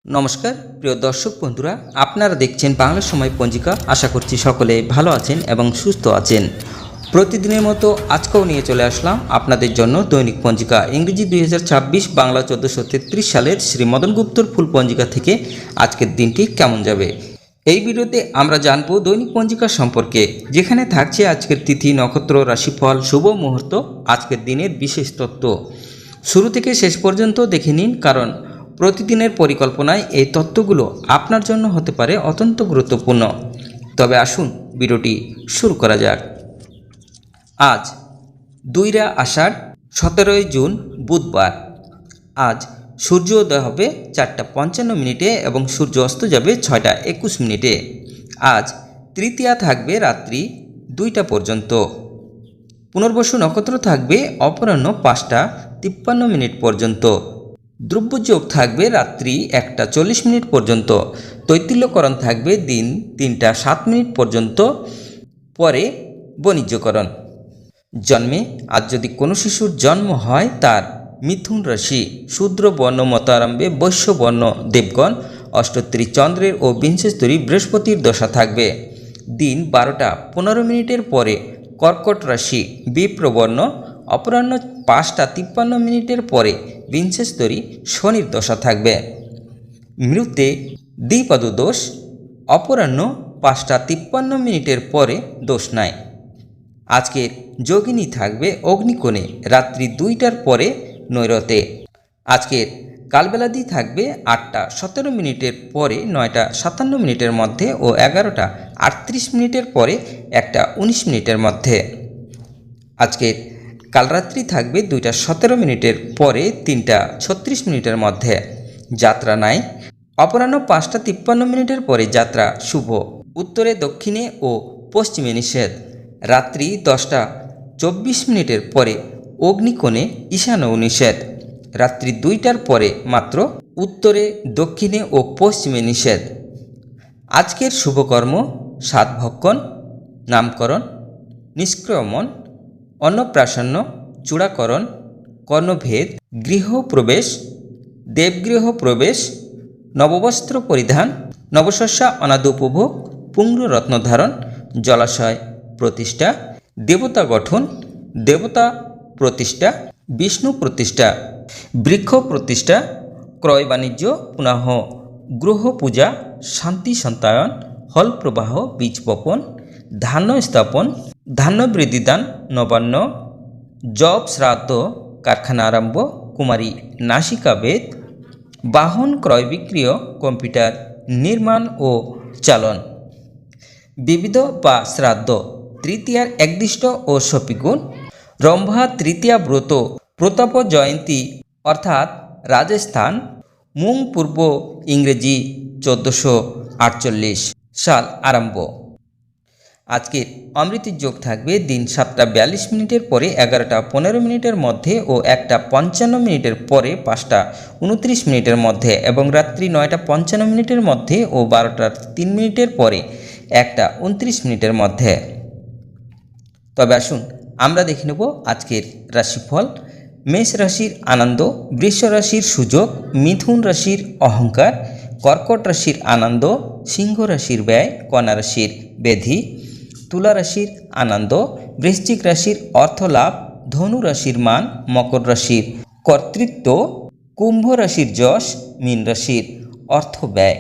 নমস্কার প্রিয় দর্শক বন্ধুরা, আপনারা দেখছেন বাংলা সময় পঞ্জিকা। আশা করছি সকলে ভালো আছেন এবং সুস্থ আছেন। প্রতিদিনের মতো আজকেও নিয়ে চলে আসলাম আপনাদের জন্য দৈনিক পঞ্জিকা ইংরেজি 2026, বাংলা 1433 সালের শ্রী মদন গুপ্তর ফুল পঞ্জিকা থেকে আজকের দিনটি কেমন যাবে। এই ভিডিওতে আমরা জানব দৈনিক পঞ্জিকা সম্পর্কে, যেখানে থাকছে আজকের তিথি, নক্ষত্র, রাশিফল, শুভ মুহূর্ত, আজকের দিনের বিশেষ তত্ত্ব। শুরু থেকে শেষ পর্যন্ত দেখে নিন, কারণ প্রতিদিনের পরিকল্পনায় এই তথ্যগুলো আপনার জন্য হতে পারে অত্যন্ত গুরুত্বপূর্ণ। তবে আসুন ভিডিওটি শুরু করা যাক। আজ 2 আষাঢ়, 17 জুন, বুধবার। আজ সূর্য উদয় হবে 4:55 এবং সূর্য অস্ত যাবে 6:21। আজ তৃতীয়া থাকবে রাত্রি 2টা পর্যন্ত। পুনর্বসু নক্ষত্র থাকবে অপরাহ্ন 5:53 পর্যন্ত। দ্রব্যযোগ থাকবে রাত্রি 1:40 পর্যন্ত। তৈতিল্যকরণ থাকবে দিন 3:07 পর্যন্ত, পরে বাণিজ্যকরণ। জন্মে আজ যদি কোনো শিশুর জন্ম হয়, তার মিথুন রাশি, শূদ্র বর্ণ মতারম্ভে বৈশ্য বর্ণ দেবগণ, অষ্টোত্তরী চন্দ্রের ও বিংশস্তরী বৃহস্পতির দশা থাকবে। দিন 12:15 পরে কর্কট রাশি, বিপ্রবর্ণ, অপরাহ্ন 5:53 পরে বিংশস্তরী শনির দশা থাকবে। মৃতে দ্বিপদ দোষ, অপরাহ্ন 5:53 পরে দোষ নাই। আজকের যোগিনী থাকবে অগ্নিকোণে রাত্রি 2টার পরে নৈরতে। আজকের কালবেলাদি থাকবে 8:17 পরে 9:57 মধ্যে ও 11:38 পরে 1:19 মধ্যে। আজকের কালরাত্রি থাকবে 2:17 পরে 3:36 মধ্যে। যাত্রা নাই। অপরাহ্ন 5:53 পরে যাত্রা শুভ। উত্তরে, দক্ষিণে ও পশ্চিমে নিষেধ। রাত্রি 10:24 পরে অগ্নিকোণে ঈশানেও নিষেধ। রাত্রি 2টার পরে মাত্র উত্তরে, দক্ষিণে ও পশ্চিমে নিষেধ। আজকের শুভকর্ম: সাতভক্ষণ, নামকরণ, নিষ্ক্রমণ, অন্নপ্রাশন, চূড়াকরণ, কর্ণভেদ, গৃহপ্রবেশ, দেবগৃহ প্রবেশ, নববস্ত্র পরিধান, নবশস্যা অনাদি উপভোগ, পুঙ্গরত্ন ধারণ, জলাশয় প্রতিষ্ঠা, দেবতা গঠন, দেবতা প্রতিষ্ঠা, বিষ্ণু প্রতিষ্ঠা, বৃক্ষ প্রতিষ্ঠা, ক্রয় বাণিজ্য, পুনঃ গ্রহ পূজা, শান্তি সন্তায়ন, হল প্রবাহ, বীজ বপন, ধান্য স্থাপন, ধান্য বৃদ্ধিদান, নবান্ন, জব শ্রাদ্ধ, কারখানা আরম্ভ, কুমারী নাসিকা বেদ, বাহন ক্রয় বিক্রয়, কম্পিউটার নির্মাণ ও চালন। বিবিধ বা শ্রাদ্ধ: তৃতীয়ার একদিষ্ট ও শপিগুণ, রম্ভা তৃতীয়া ব্রত, প্রতাপ জয়ন্তী অর্থাৎ রাজস্থান, মুং পূর্ব ইংরেজি 1448 সাল আরম্ভ। আজকের অমৃতের যোগ থাকবে দিন 7:42 পরে 11:15 মধ্যে ও 1:55 পরে 5:29 মধ্যে এবং রাত্রি 9:55 মধ্যে ও 12:03 পরে 1:29 মধ্যে। তবে আসুন আমরা দেখে নেব আজকের রাশিফল। মেষ রাশির আনন্দ, বৃষ রাশির সুযোগ, মিথুন রাশির অহংকার, কর্কট রাশির আনন্দ, সিংহ রাশির ব্যয়, কন্যা রাশির ব্যাধি, তুলা রাশির আনন্দ, বৃশ্চিক রাশির অর্থলাভ, ধনু রাশির মান, মকর রাশির কর্তৃত্ব, কুম্ভ রাশির যশ, মীন রাশির অর্থ ব্যয়।